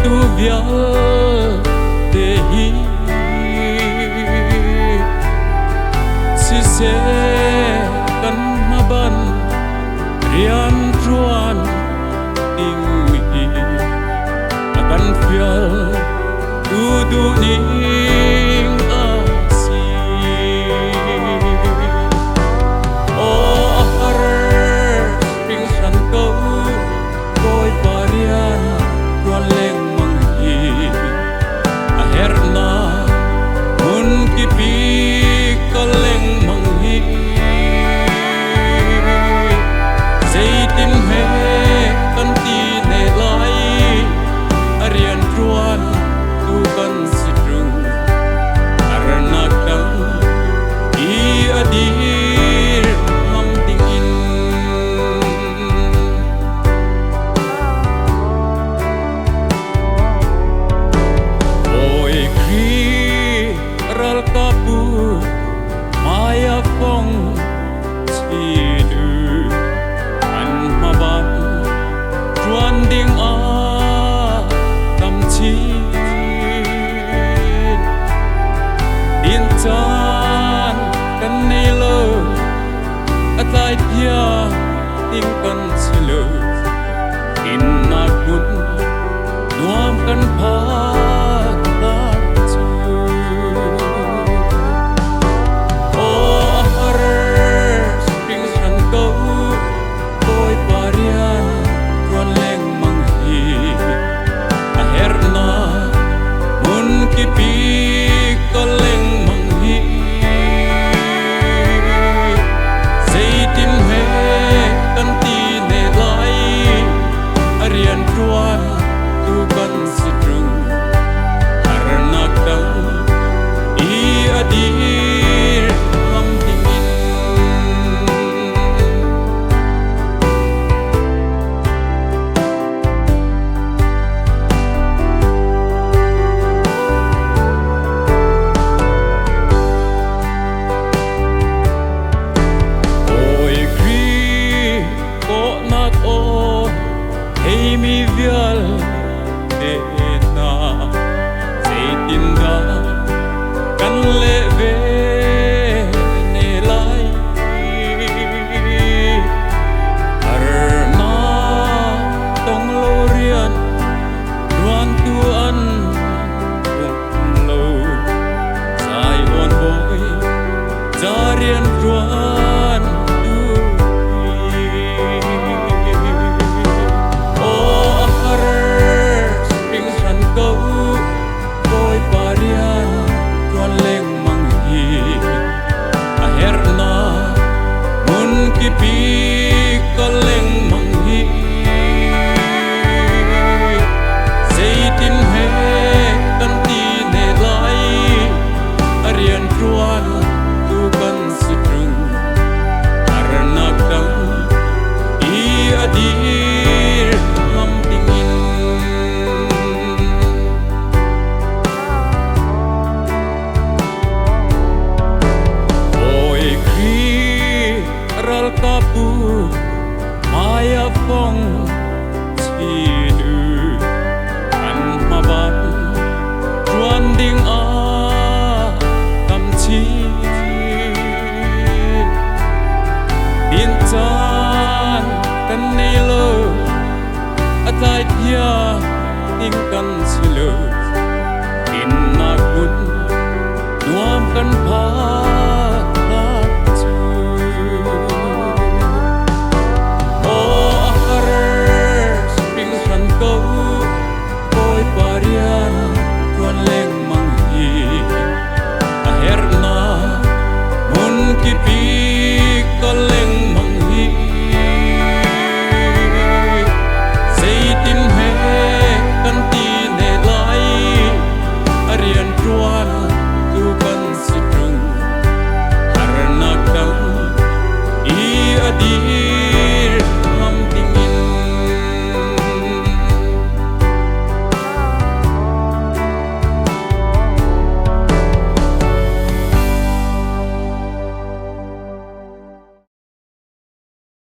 tu vial te hi si se kan maban rian truan ting hi akan vial tu du ning asi o har ping san ko koi parian ruan leng mang hi a herna mun ki pi ko leng mang hi zaitin me kan ti ne lai arian ruan tu kan sitrung arnak dang I adir mam dingin oi kri ral kapu maya phong si du an mabat ruan ding a tam chi din chan kan nei lo atlai pia ting kan silo in na kun nuam kan pha ta chu o har spring san ko koi parian ruan leng mang hi a herna mun ki pi ko leng mang hi zaitin me kan ti ne lai arian ruan tu kan sitrung arnak dang I adir mam dingin oi kri ko nak o hey mi vial te na zaitin da kan le ve ne lai arna tong lo rian ruan tu an ung lo sai on boy jarian ruan tu o har spring san ko koi parian ruan leng mang hi a herna mun ki pi ko leng mang hi zaitin he kan ti ne lai arian ruan tu kan sitrung arnak dang I adir mam dingin oi kri ral kapu maya phong si du an mabat ruan ding a tam chi din chan kan nei lo atlai pia ting kan silo